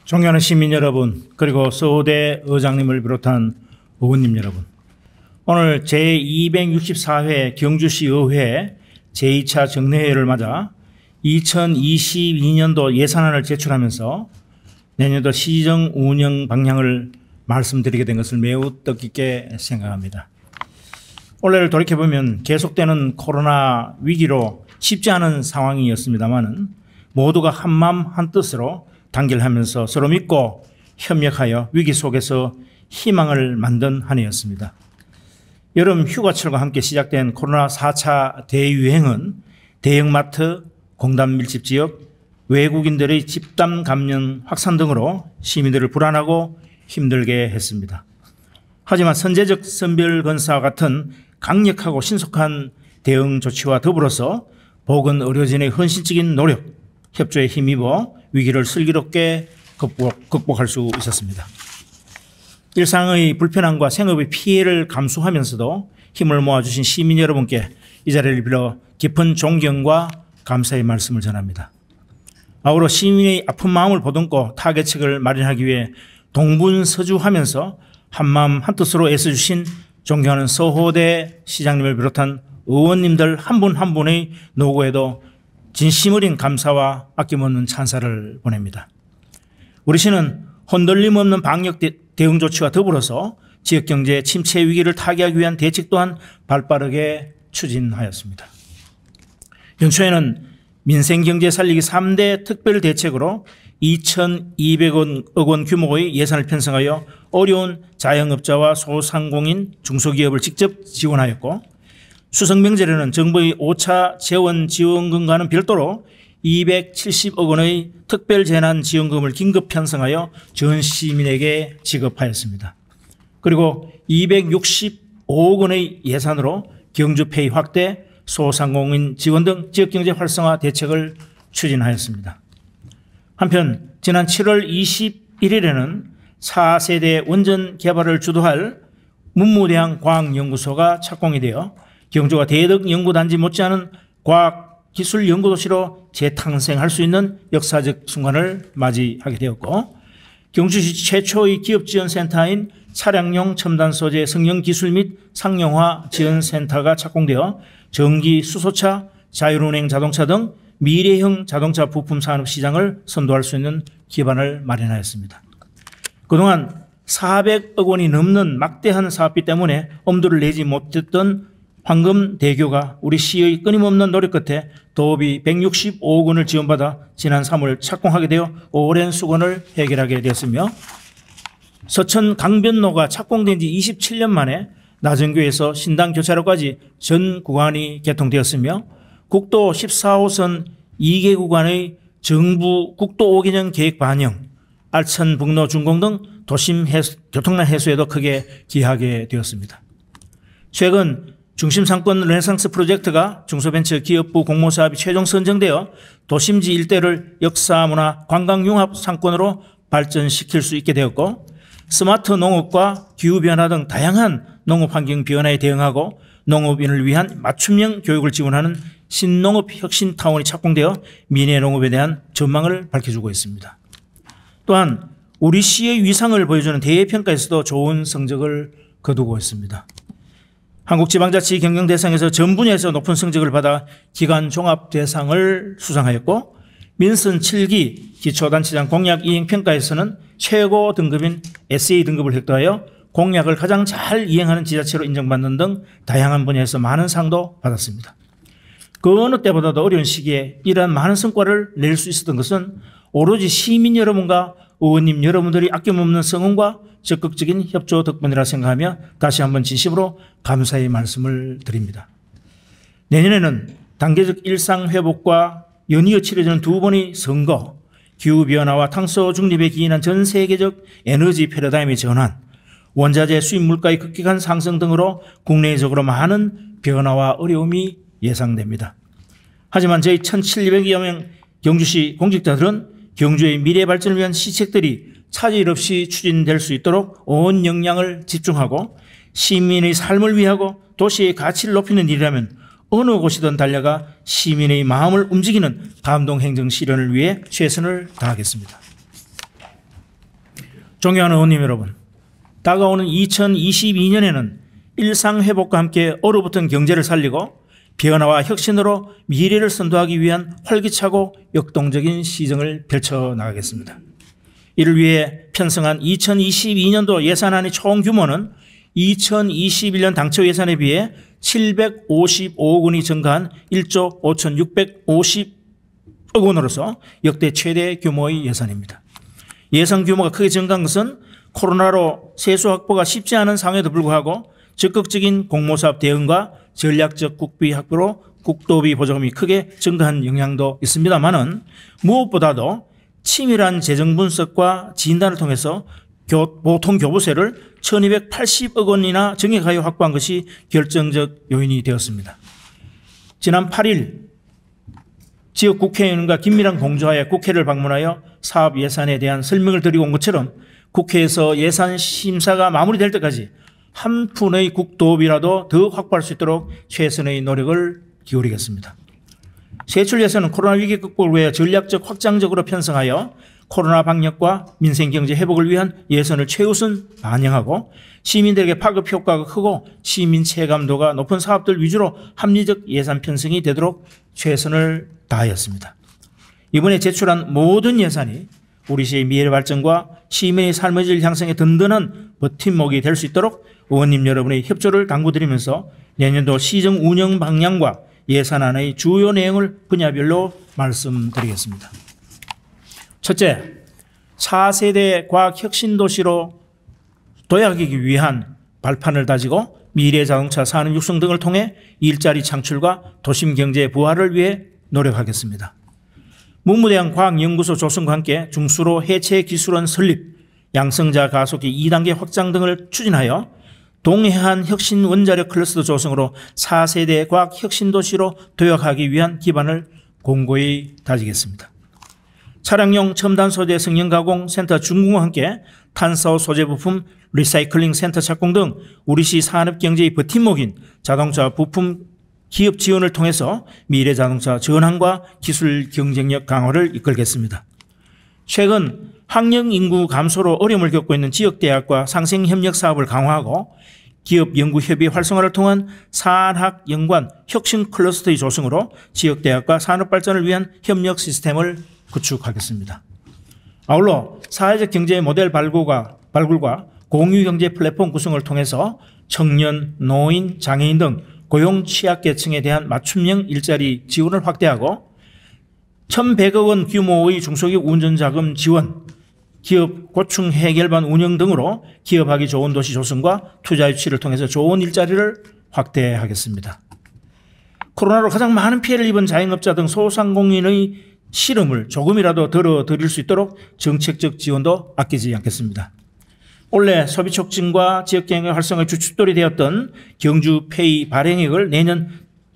존경하는 시민 여러분, 그리고 서울대 의장님을 비롯한 의원님 여러분, 오늘 제264회 경주시의회 제2차 정례회를 맞아 2022년도 예산안을 제출하면서 내년도 시정 운영 방향을 말씀드리게 된 것을 매우 뜻깊게 생각합니다. 올해를 돌이켜보면 계속되는 코로나 위기로 쉽지 않은 상황이었습니다만 모두가 한마음 한뜻으로 단결하면서 서로 믿고 협력하여 위기 속에서 희망을 만든 한 해였습니다. 여름 휴가철과 함께 시작된 코로나 4차 대유행은 대형마트, 공단 밀집 지역, 외국인들의 집단 감염 확산 등으로 시민들을 불안하고 힘들게 했습니다. 하지만 선제적 선별검사와 같은 강력하고 신속한 대응 조치와 더불어서 보건의료진의 헌신적인 노력, 협조에 힘입어 위기를 슬기롭게 극복할 수 있었습니다. 일상의 불편함과 생업의 피해를 감수하면서도 힘을 모아주신 시민 여러분께 이 자리를 빌어 깊은 존경과 감사의 말씀을 전합니다. 아울러 시민의 아픈 마음을 보듬고 타개책을 마련하기 위해 동분서주하면서 한마음 한뜻으로 애써주신 존경하는 서호대 시장님을 비롯한 의원님들 한 분 한 분의 노고에도 진심 어린 감사와 아낌없는 찬사를 보냅니다. 우리 시는 흔들림 없는 방역 대응 조치와 더불어서 지역경제 침체 위기를 타개하기 위한 대책 또한 발빠르게 추진하였습니다. 연초에는 민생경제 살리기 3대 특별대책으로 2,200억 원 규모의 예산을 편성하여 어려운 자영업자와 소상공인 중소기업을 직접 지원하였고, 추석명절에는 정부의 5차 재원지원금과는 별도로 270억 원의 특별재난지원금을 긴급 편성하여 전 시민에게 지급하였습니다. 그리고 265억 원의 예산으로 경주페이 확대, 소상공인 지원 등 지역경제 활성화 대책을 추진하였습니다. 한편 지난 7월 21일에는 4세대 원전 개발을 주도할 문무대학 과학연구소가 착공이 되어 경주가 대덕 연구단지 못지않은 과학기술연구도시로 재탄생할 수 있는 역사적 순간을 맞이하게 되었고, 경주시 최초의 기업지원센터인 차량용 첨단 소재 성형기술 및 상용화 지원센터가 착공되어 전기 수소차, 자율운행 자동차 등 미래형 자동차 부품 산업 시장을 선도할 수 있는 기반을 마련하였습니다. 그동안 400억 원이 넘는 막대한 사업비 때문에 엄두를 내지 못했던 황금대교가 우리 시의 끊임없는 노력 끝에 도읍이 165억 원을 지원받아 지난 3월 착공하게 되어 오랜 수건을 해결하게 되었으며, 서천 강변로가 착공된 지 27년 만에 나정교에서 신당교차로까지 전 구간이 개통되었으며, 국도 14호선 2개 구간의 정부 국도 5개년 계획 반영, 알천북로 준공 등 도심 교통난 해소에도 크게 기여하게 되었습니다. 최근 중심상권 르네상스 프로젝트가 중소벤처기업부 공모사업이 최종 선정되어 도심지 일대를 역사문화 관광융합 상권으로 발전시킬 수 있게 되었고, 스마트 농업과 기후변화 등 다양한 농업환경 변화에 대응하고 농업인을 위한 맞춤형 교육을 지원하는 신농업혁신타운이 착공되어 미래농업에 대한 전망을 밝혀주고 있습니다. 또한 우리 시의 위상을 보여주는 대외평가에서도 좋은 성적을 거두고 있습니다. 한국지방자치 경영대상에서 전 분야에서 높은 성적을 받아 기관종합대상을 수상하였고, 민선 7기 기초단체장 공약 이행평가에서는 최고 등급인 SA 등급을 획득하여 공약을 가장 잘 이행하는 지자체로 인정받는 등 다양한 분야에서 많은 상도 받았습니다. 그 어느 때보다도 어려운 시기에 이러한 많은 성과를 낼 수 있었던 것은 오로지 시민 여러분과 의원님 여러분들이 아낌없는 성원과 적극적인 협조 덕분이라 생각하며 다시 한번 진심으로 감사의 말씀을 드립니다. 내년에는 단계적 일상회복과 연이어 치러지는 두 번의 선거, 기후변화와 탄소 중립에 기인한 전 세계적 에너지 패러다임의 전환, 원자재 수입 물가의 급격한 상승 등으로 국내적으로 많은 변화와 어려움이 예상됩니다. 하지만 저희 1,700여 명 경주시 공직자들은 경주의 미래 발전을 위한 시책들이 차질 없이 추진될 수 있도록 온 역량을 집중하고 시민의 삶을 위하고 도시의 가치를 높이는 일이라면 어느 곳이든 달려가 시민의 마음을 움직이는 감동 행정 실현을 위해 최선을 다하겠습니다. 존경하는 의원님 여러분, 다가오는 2022년에는 일상회복과 함께 얼어붙은 경제를 살리고 변화와 혁신으로 미래를 선도하기 위한 활기차고 역동적인 시정을 펼쳐나가겠습니다. 이를 위해 편성한 2022년도 예산안의 총 규모는 2021년 당초 예산에 비해 755억 원이 증가한 1조 5,650억 원으로서 역대 최대 규모의 예산입니다. 예산 규모가 크게 증가한 것은 코로나로 세수 확보가 쉽지 않은 상황에도 불구하고 적극적인 공모사업 대응과 전략적 국비 확보로 국도비 보조금이 크게 증가한 영향도 있습니다만은 무엇보다도 치밀한 재정 분석과 진단을 통해서 보통 교부세를 1,280억 원이나 정액하여 확보한 것이 결정적 요인이 되었습니다. 지난 8일 지역 국회의원과 긴밀한 공조하에 국회를 방문하여 사업 예산에 대한 설명을 드리고 온 것처럼 국회에서 예산 심사가 마무리될 때까지 한 푼의 국도비라도 더 확보할 수 있도록 최선의 노력을 기울이겠습니다. 세출 예산은 코로나 위기 극복을 위해 전략적 확장적으로 편성하여 코로나 방역과 민생 경제 회복을 위한 예산을 최우선 반영하고 시민들에게 파급 효과가 크고 시민 체감도가 높은 사업들 위주로 합리적 예산 편성이 되도록 최선을 다하였습니다. 이번에 제출한 모든 예산이 우리 시의 미래 발전과 시민의 삶의 질 향상에 든든한 버팀목이 될 수 있도록 의원님 여러분의 협조를 당부드리면서 내년도 시정 운영 방향과 예산안의 주요 내용을 분야별로 말씀드리겠습니다. 첫째, 4세대 과학혁신도시로 도약하기 위한 발판을 다지고 미래자동차 산업 육성 등을 통해 일자리 창출과 도심 경제 부활을 위해 노력하겠습니다. 문무대학 과학연구소 조성과 함께 중수로 해체기술원 설립, 양성자 가속기 2단계 확장 등을 추진하여 동해안 혁신 원자력 클러스터 조성으로 4세대 과학혁신도시로 도약하기 위한 기반을 공고히 다지겠습니다. 차량용 첨단 소재 성형 가공 센터 준공과 함께 탄소 소재 부품 리사이클링 센터 착공 등 우리시 산업 경제의 버팀목인 자동차 부품 기업 지원을 통해서 미래 자동차 전환과 기술 경쟁력 강화를 이끌겠습니다. 최근 학령 인구 감소로 어려움을 겪고 있는 지역대학과 상생협력 사업을 강화하고 기업 연구협의 활성화를 통한 산학연관 혁신 클러스터의 조성으로 지역대학과 산업발전을 위한 협력 시스템을 구축하겠습니다. 아울러 사회적 경제 모델 발굴과 공유경제 플랫폼 구성을 통해서 청년, 노인, 장애인 등 고용 취약계층에 대한 맞춤형 일자리 지원을 확대하고 1,100억 원 규모의 중소기업 운전자금 지원, 기업 고충 해결반 운영 등으로 기업하기 좋은 도시 조성과 투자 유치를 통해서 좋은 일자리를 확대하겠습니다. 코로나로 가장 많은 피해를 입은 자영업자 등 소상공인의 실험을 조금이라도 덜어드릴 수 있도록 정책적 지원도 아끼지 않겠습니다. 올해 소비 촉진과 지역경제 활성화의 주춧돌이 되었던 경주페이 발행액을 내년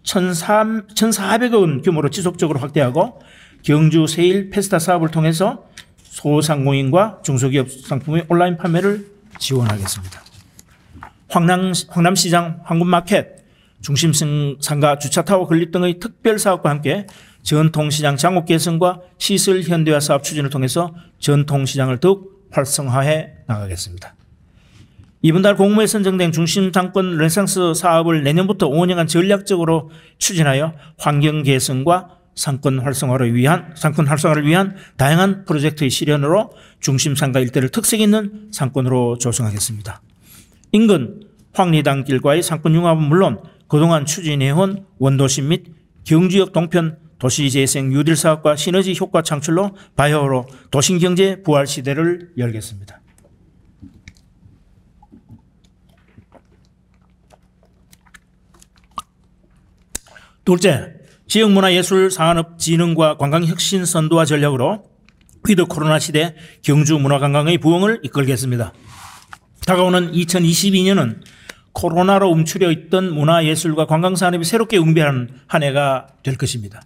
1,400억 원 규모로 지속적으로 확대하고 경주 세일 페스타 사업을 통해서 소상공인과 중소기업 상품의 온라인 판매를 지원하겠습니다. 황남시장 황금마켓, 중심상가 주차타워 건립 등의 특별사업과 함께 전통시장 장옥 개선과 시설 현대화 사업 추진을 통해서 전통시장을 더욱 활성화해 나가겠습니다. 이번 달 공모에 선정된 중심상권 르네상스 사업을 내년부터 5년간 전략적으로 추진하여 환경 개선과 상권 활성화를 위한 다양한 프로젝트의 실현으로 중심상가 일대를 특색 있는 상권으로 조성하겠습니다. 인근 황리단길과의 상권 융합은 물론 그동안 추진해온 원도심 및 경주역 동편 도시재생 뉴딜 사업과 시너지 효과 창출로 바이오로 도심경제 부활 시대를 열겠습니다. 둘째, 지역문화예술산업진흥과 관광혁신 선도화 전략으로 위드 코로나 시대 경주 문화관광의 부흥을 이끌겠습니다. 다가오는 2022년은 코로나로 움츠려 있던 문화예술과 관광산업이 새롭게 응변하는 한 해가 될 것입니다.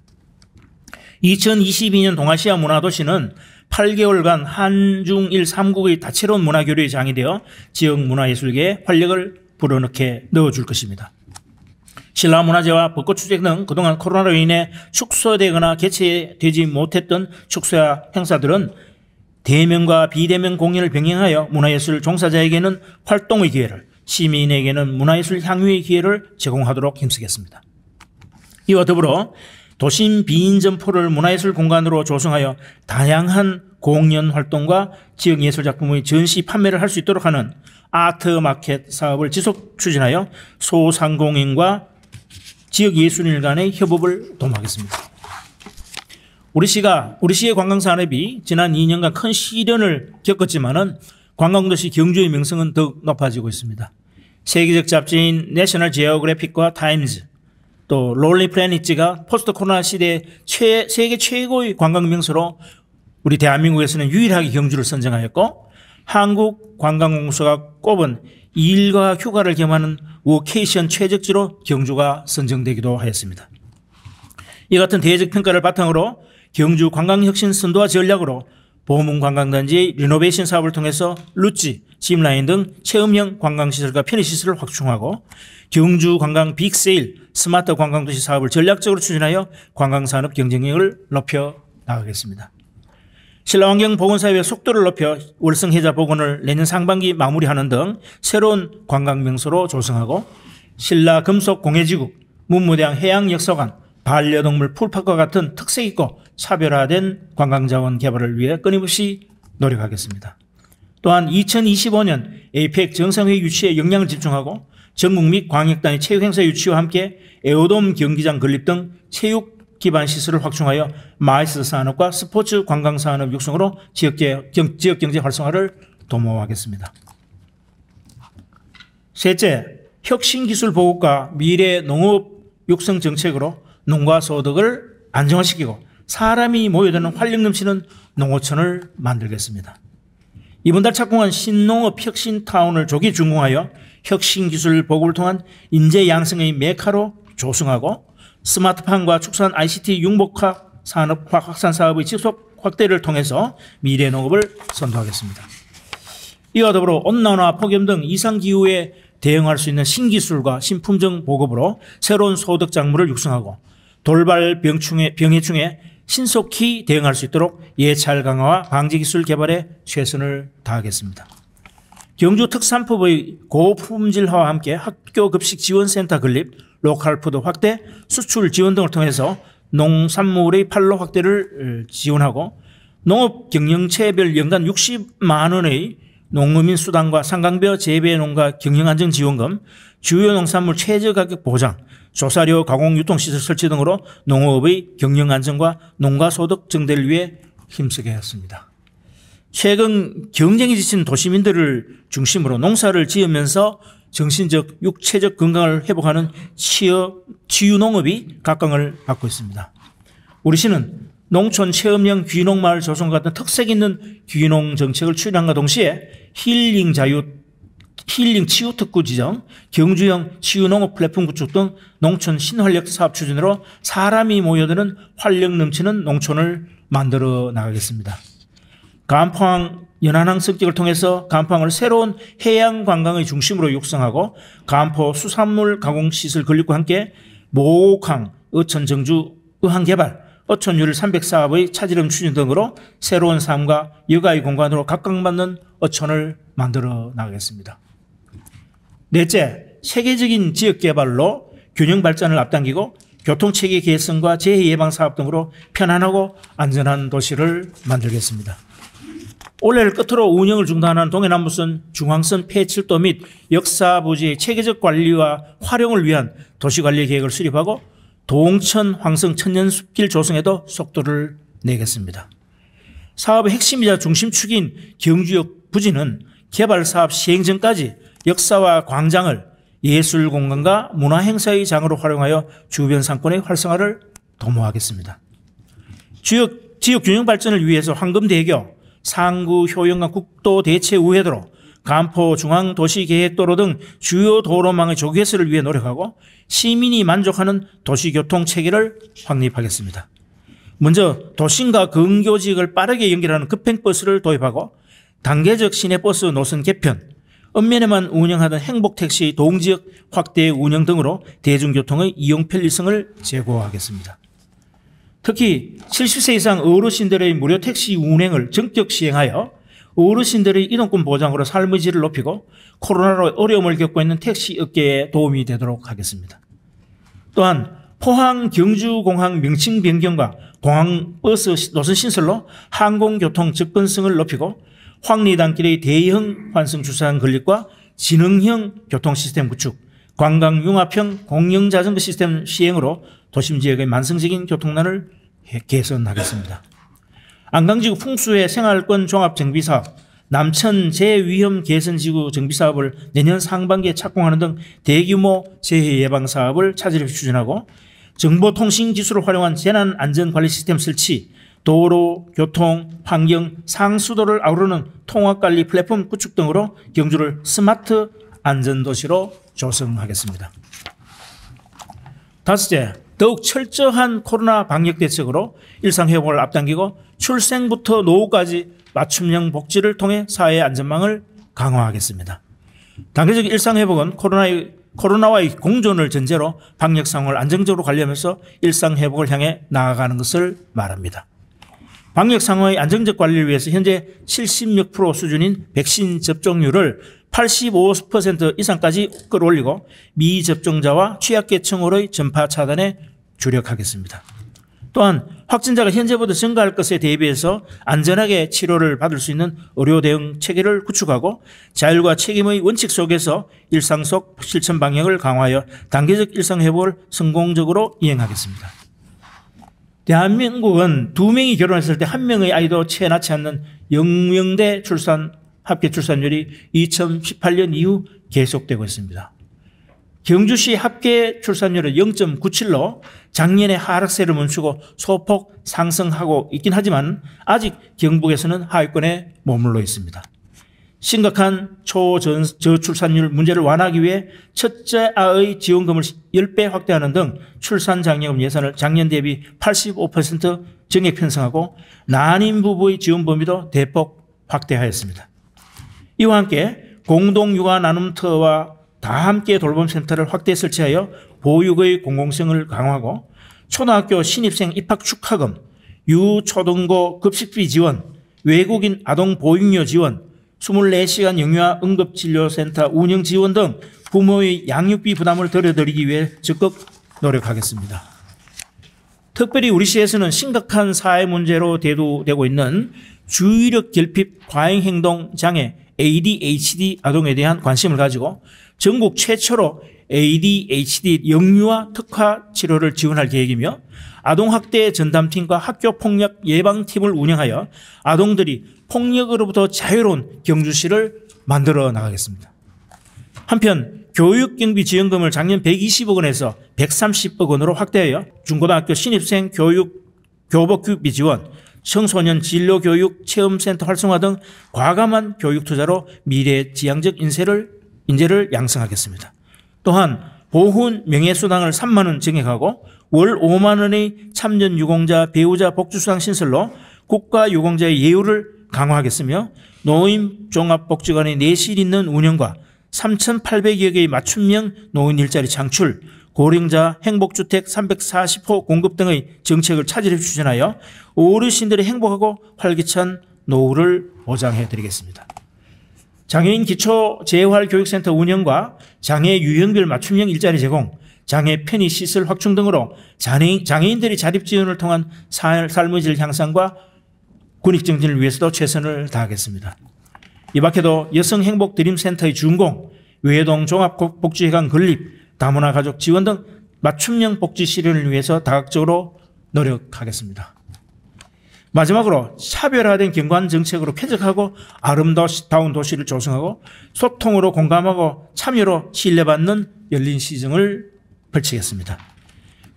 2022년 동아시아 문화도시는 8개월간 한중일 3국의 다채로운 문화교류의 장이 되어 지역 문화예술계에 활력을 불어넣게 넣어줄 것입니다. 신라문화제와 벚꽃축제 등 그동안 코로나로 인해 축소되거나 개최되지 못했던 축제와 행사들은 대면과 비대면 공연을 병행하여 문화예술 종사자에게는 활동의 기회를, 시민에게는 문화예술 향유의 기회를 제공하도록 힘쓰겠습니다. 이와 더불어 도심 비인점포를 문화예술 공간으로 조성하여 다양한 공연 활동과 지역예술작품의 전시 판매를 할 수 있도록 하는 아트마켓 사업을 지속 추진하여 소상공인과 지역예술인 간의 협업을 도모하겠습니다. 우리 시의 관광산업이 지난 2년간 큰 시련을 겪었지만은 관광도시 경주의 명성은 더욱 높아지고 있습니다. 세계적 잡지인 내셔널 지오그래픽과 타임즈, 또 롤리 플래닛지가 포스트 코로나 시대 세계 최고의 관광 명소로 우리 대한민국에서는 유일하게 경주를 선정하였고, 한국관광공사가 꼽은 일과 휴가를 겸하는 워케이션 최적지로 경주가 선정되기도 하였습니다. 이 같은 대외적 평가를 바탕으로 경주 관광혁신 선도화 전략으로 보문관광단지의 리노베이션 사업을 통해서 루지, 짚라인 등 체험형 관광시설과 편의시설을 확충하고, 경주 관광 빅세일, 스마트 관광도시 사업을 전략적으로 추진하여 관광산업 경쟁력을 높여 나가겠습니다. 신라환경보건사업의 속도를 높여 월성해자보건을 내년 상반기 마무리하는 등 새로운 관광명소로 조성하고, 신라금속공예지국, 문무대항 해양역사관, 반려동물 풀파크와 같은 특색있고 차별화된 관광자원 개발을 위해 끊임없이 노력하겠습니다. 또한 2025년 에이펙 정상회의 유치에 역량을 집중하고 전국 및 광역단위 체육행사 유치와 함께 에어돔 경기장 건립 등 체육 기반 시설을 확충하여 마이스 산업과 스포츠 관광 산업 육성으로 지역경제 활성화를 도모하겠습니다. 셋째, 혁신기술 보급과 미래 농업 육성 정책으로 농가 소득을 안정화시키고 사람이 모여드는 활력 넘치는 농어촌을 만들겠습니다. 이번 달 착공한 신농업 혁신타운을 조기 준공하여 혁신기술 보급을 통한 인재 양성의 메카로 조성하고, 스마트팜과 축산 ICT 융복화 산업 확산 사업의 지속 확대를 통해서 미래 농업을 선도하겠습니다. 이와 더불어 온난화, 폭염 등 이상기후에 대응할 수 있는 신기술과 신품종 보급으로 새로운 소득 작물을 육성하고, 돌발 병해충에 신속히 대응할 수 있도록 예찰 강화와 방지기술 개발에 최선을 다하겠습니다. 경주 특산품의 고품질화와 함께 학교 급식 지원센터 건립, 로컬푸드 확대, 수출 지원 등을 통해서 농산물의 판로 확대를 지원하고, 농업 경영체별 연간 60만 원의 농어민 수당과 상강벼 재배농가 경영안정지원금, 주요 농산물 최저가격 보장, 조사료 가공 유통시설 설치 등으로 농업의 경영안정과 농가소득 증대를 위해 힘쓰겠습니다. 최근 경쟁에 지친 도시민들을 중심으로 농사를 지으면서 정신적, 육체적 건강을 회복하는 치유농업이 각광을 받고 있습니다. 우리 시는 농촌 체험형 귀농마을 조성 같은 특색 있는 귀농 정책을 추진함과 동시에 힐링 치유 특구 지정, 경주형 치유농업 플랫폼 구축 등 농촌 신활력 사업 추진으로 사람이 모여드는 활력 넘치는 농촌을 만들어 나가겠습니다. 간포항 연안항 성격을 통해서 간포항을 새로운 해양 관광의 중심으로 육성하고, 간포 수산물 가공시설 건립과 함께 모옥항, 어촌 정주 의항 개발, 어촌유를 300사업의 차질음 추진 등으로 새로운 삶과 여가의 공간으로 각광받는 어촌을 만들어 나가겠습니다. 넷째, 세계적인 지역개발로 균형 발전을 앞당기고 교통체계 개선과 재해 예방 사업 등으로 편안하고 안전한 도시를 만들겠습니다. 올해를 끝으로 운영을 중단한 동해남부선 중앙선 폐철도 및 역사부지의 체계적 관리와 활용을 위한 도시관리 계획을 수립하고, 동천 황성 천년숲길 조성에도 속도를 내겠습니다. 사업의 핵심이자 중심축인 경주역 부지는 개발사업 시행 전까지 역사와 광장을 예술공간과 문화행사의 장으로 활용하여 주변 상권의 활성화를 도모하겠습니다. 지역 균형 발전을 위해서 황금대교, 상구 효영강 국도대체우회도로, 간포 중앙도시계획도로 등 주요 도로망의 조기 개설을 위해 노력하고, 시민이 만족하는 도시교통체계를 확립하겠습니다. 먼저 도심과 근교지역을 빠르게 연결하는 급행버스를 도입하고, 단계적 시내버스 노선 개편, 읍면에만 운영하던 행복택시 동지역 확대 운영 등으로 대중교통의 이용 편리성을 제고하겠습니다. 특히 70세 이상 어르신들의 무료 택시 운행을 전격 시행하여 어르신들의 이동권 보장으로 삶의 질을 높이고 코로나로 어려움을 겪고 있는 택시 업계에 도움이 되도록 하겠습니다. 또한 포항 경주공항 명칭 변경과 공항버스 노선 신설로 항공교통 접근성을 높이고 황리단길의 대형 환승 주차장 건립과 지능형 교통시스템 구축, 관광융합형 공영자전거 시스템 시행으로 도심 지역의 만성적인 교통난을 개선하겠습니다. 안강지구 풍수의 생활권 종합정비사업, 남천 재위험 개선지구 정비사업을 내년 상반기에 착공하는 등 대규모 재해 예방 사업을 차질없이 추진하고 정보통신 기술을 활용한 재난안전관리 시스템 설치, 도로, 교통, 환경, 상수도를 아우르는 통합관리 플랫폼 구축 등으로 경주를 스마트 안전도시로 조성하겠습니다. 다섯째, 더욱 철저한 코로나 방역 대책으로 일상회복을 앞당기고 출생부터 노후까지 맞춤형 복지를 통해 사회 안전망을 강화하겠습니다. 단계적 일상회복은 코로나와의 공존을 전제로 방역 상황을 안정적으로 관리하면서 일상회복을 향해 나아가는 것을 말합니다. 방역 상황의 안정적 관리를 위해서 현재 76% 수준인 백신 접종률을 85% 이상까지 끌어올리고 미접종자와 취약계층으로의 전파 차단에 주력하겠습니다. 또한 확진자가 현재보다 증가할 것에 대비해서 안전하게 치료를 받을 수 있는 의료 대응 체계를 구축하고 자율과 책임의 원칙 속에서 일상 속 실천 방향을 강화하여 단계적 일상 회복을 성공적으로 이행하겠습니다. 대한민국은 2명이 결혼했을 때 1명의 아이도 채 낳지 않는 영명대 합계 출산율이 2018년 이후 계속되고 있습니다. 경주시 합계 출산율은 0.97로 작년에 하락세를 멈추고 소폭 상승하고 있긴 하지만 아직 경북에서는 하위권에 머물러 있습니다. 심각한 저출산율 문제를 완화하기 위해 첫째 아의 지원금을 10배 확대하는 등 출산장려금 예산을 작년 대비 85% 정액 편성하고 난임 부부의 지원 범위도 대폭 확대하였습니다. 이와 함께 공동육아 나눔터와 다 함께 돌봄센터를 확대 설치하여 보육의 공공성을 강화하고 초등학교 신입생 입학 축하금, 유초등고 급식비 지원, 외국인 아동 보육료 지원, 24시간 영유아 응급진료센터 운영 지원 등 부모의 양육비 부담을 덜어드리기 위해 적극 노력하겠습니다. 특별히 우리 시에서는 심각한 사회 문제로 대두되고 있는 주의력 결핍 과잉행동 장애 ADHD 아동에 대한 관심을 가지고 전국 최초로 ADHD 영유아 특화 치료를 지원할 계획이며 아동학대 전담팀과 학교폭력 예방팀을 운영하여 아동들이 폭력으로부터 자유로운 경주시를 만들어 나가겠습니다. 한편 교육경비지원금을 작년 120억 원에서 130억 원으로 확대하여 중고등학교 신입생 교복교비 지원, 청소년 진로교육 체험센터 활성화 등 과감한 교육 투자로 미래지향적 인재를 양성하겠습니다. 또한 보훈 명예수당을 3만 원 증액하고 월 5만 원의 참전유공자 배우자 복지수당 신설로 국가유공자의 예우를 강화하겠으며 노인 종합복지관의 내실 있는 운영과 3,800여 개의 맞춤형 노인 일자리 창출, 고령자 행복주택 340호 공급 등의 정책을 차질없이 추진하여 어르신들의 행복하고 활기찬 노후를 보장해드리겠습니다. 장애인 기초재활교육센터 운영과 장애 유형별 맞춤형 일자리 제공, 장애 편의시설 확충 등으로 장애인들의 자립지원을 통한 삶의 질 향상과 군익정진을 위해서도 최선을 다하겠습니다. 이 밖에도 여성행복드림센터의 준공, 외동 종합복지회관 건립, 다문화 가족 지원 등 맞춤형 복지 실현을 위해서 다각적으로 노력하겠습니다. 마지막으로 차별화된 경관 정책으로 쾌적하고 아름다운 도시를 조성하고 소통으로 공감하고 참여로 신뢰받는 열린 시정을 펼치겠습니다.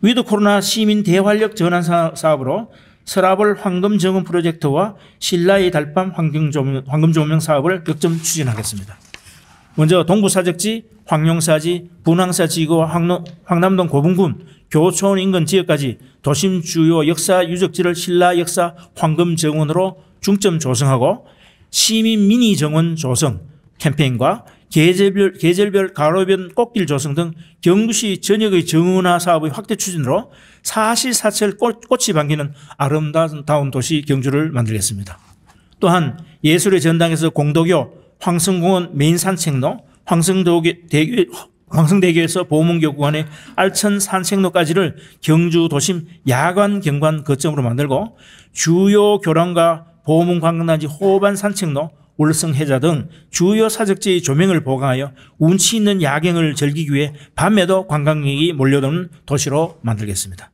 위드 코로나 시민 대활력 전환 사업으로 서라벌 황금정원 프로젝트와 신라의 달밤 황금조명 사업을 역점 추진하겠습니다. 먼저 동부사적지, 황룡사지, 분황사지구와 황남동 고분군, 교촌 인근 지역까지 도심 주요 역사 유적지를 신라 역사 황금정원으로 중점 조성하고 시민 미니 정원 조성 캠페인과 계절별 가로변 꽃길 조성 등 경주시 전역의 정원화 사업의 확대 추진으로 사시사철 꽃이 반기는 아름다운 도시 경주를 만들겠습니다. 또한 예술의 전당에서 공도교, 황성공원 메인 산책로, 황성대교에서 보문교 구간의 알천 산책로까지를 경주 도심 야간 경관 거점으로 만들고 주요 교량과 보문 관광단지 호반 산책로, 월성해자 등 주요 사적지의 조명을 보강하여 운치 있는 야경을 즐기기 위해 밤에도 관광객이 몰려드는 도시로 만들겠습니다.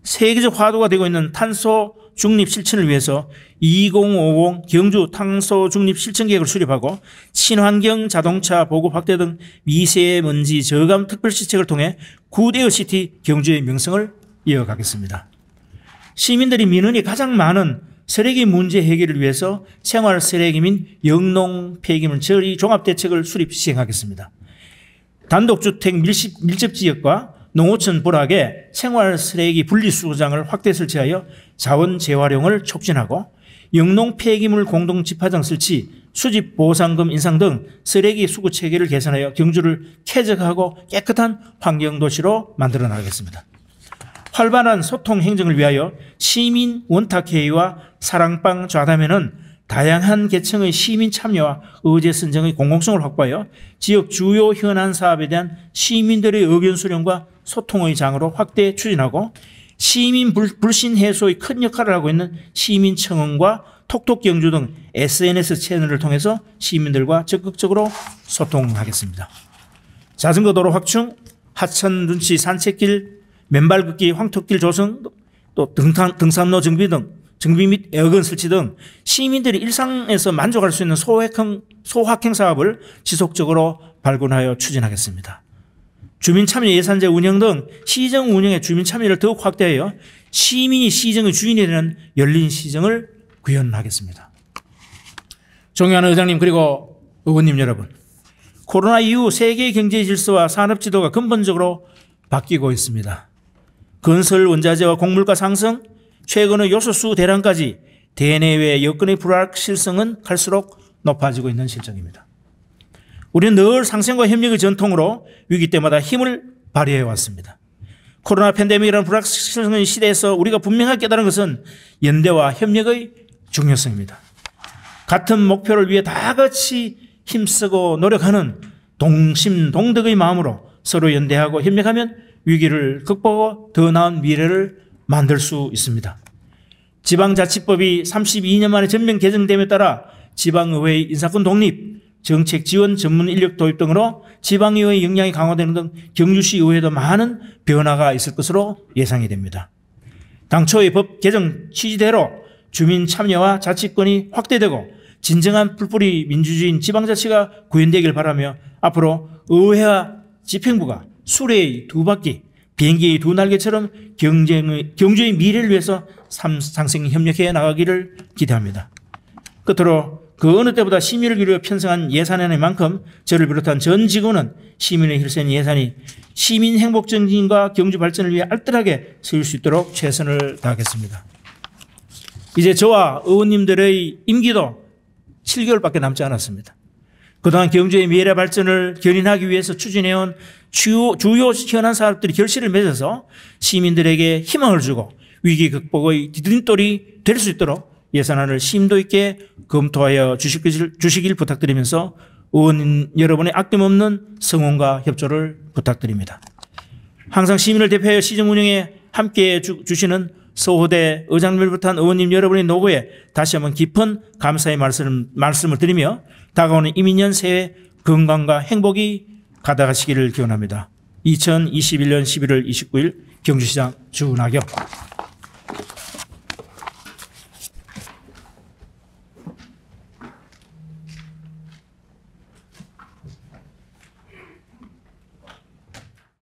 세계적 화두가 되고 있는 탄소 중립 실천을 위해서 2050 경주 탄소 중립 실천 계획을 수립하고 친환경 자동차 보급 확대 등 미세먼지 저감 특별시책을 통해 굿에어 시티 경주의 명성을 이어가겠습니다. 시민들이 민원이 가장 많은 쓰레기 문제 해결을 위해서 생활 쓰레기민 영농 폐기물 처리 종합대책을 수립 시행하겠습니다. 단독주택 밀집지역과 농어촌 부락에 생활 쓰레기 분리수거장을 확대 설치하여 자원 재활용을 촉진하고 영농 폐기물 공동 집화장 설치, 수집 보상금 인상 등 쓰레기 수거 체계를 개선하여 경주를 쾌적하고 깨끗한 환경도시로 만들어 나가겠습니다. 활발한 소통 행정을 위하여 시민 원탁회의와 사랑방 좌담회는 다양한 계층의 시민 참여와 의제 선정의 공공성을 확보하여 지역 주요 현안 사업에 대한 시민들의 의견 수렴과 소통의 장으로 확대 추진하고 시민 불신 해소의 큰 역할을 하고 있는 시민청원과 톡톡경주 등 SNS 채널을 통해서 시민들과 적극적으로 소통하겠습니다. 자전거 도로 확충, 하천 눈치 산책길, 맨발 걷기 황토길 조성, 또 등산로 정비 및 에어건 설치 등 시민들이 일상에서 만족할 수 있는 소확행 사업을 지속적으로 발굴하여 추진하겠습니다. 주민참여 예산제 운영 등 시정 운영의 주민참여를 더욱 확대하여 시민이 시정의 주인이 되는 열린 시정을 구현하겠습니다. 존경하는 의장님 그리고 의원님 여러분, 코로나 이후 세계 경제 질서와 산업 지도가 근본적으로 바뀌고 있습니다. 건설 원자재와 곡물가 상승, 최근의 요소수 대란까지 대내외 여건의 불확실성은 갈수록 높아지고 있는 실정입니다. 우리는 늘 상생과 협력의 전통으로 위기 때마다 힘을 발휘해 왔습니다. 코로나 팬데믹이라는 불확실성의 시대에서 우리가 분명하게 깨달은 것은 연대와 협력의 중요성입니다. 같은 목표를 위해 다 같이 힘쓰고 노력하는 동심동덕의 마음으로 서로 연대하고 협력하면 위기를 극복하고 더 나은 미래를 만들 수 있습니다. 지방자치법이 32년 만에 전면 개정됨에 따라 지방의회의 인사권 독립, 정책 지원 전문 인력 도입 등으로 지방의회의 역량이 강화되는 등 경주시 의회도 많은 변화가 있을 것으로 예상이 됩니다. 당초의 법 개정 취지대로 주민 참여와 자치권이 확대되고 진정한 풀뿌리 민주주의인 지방자치가 구현되길 바라며 앞으로 의회와 집행부가 수레의 두 바퀴, 비행기의 두 날개처럼 경주의 미래를 위해서 상생 협력해 나가기를 기대합니다. 끝으로 그 어느 때보다 시민을 위해 편성한 예산안의 만큼 저를 비롯한 전 직원은 시민의 힐센 예산이 시민 행복 증진과 경주 발전을 위해 알뜰하게 쓰일 수 있도록 최선을 다하겠습니다. 이제 저와 의원님들의 임기도 7개월밖에 남지 않았습니다. 그동안 경주의 미래 발전을 견인하기 위해서 추진해온 주요 현안 사업들이 결실을 맺어서 시민들에게 희망을 주고 위기 극복의 디딤돌이 될 수 있도록 예산안을 심도 있게 검토하여 주시길 부탁드리면서 의원 여러분의 아낌없는 성원과 협조를 부탁드립니다. 항상 시민을 대표하여 시정 운영에 함께해 주시는 서호대 의장님을 비롯한 의원님 여러분의 노고에 다시 한번 깊은 감사의 말씀을 드리며 다가오는 이민년 새해 건강과 행복이 가득하시기를 기원합니다. 2021년 11월 29일 경주시장 주나경.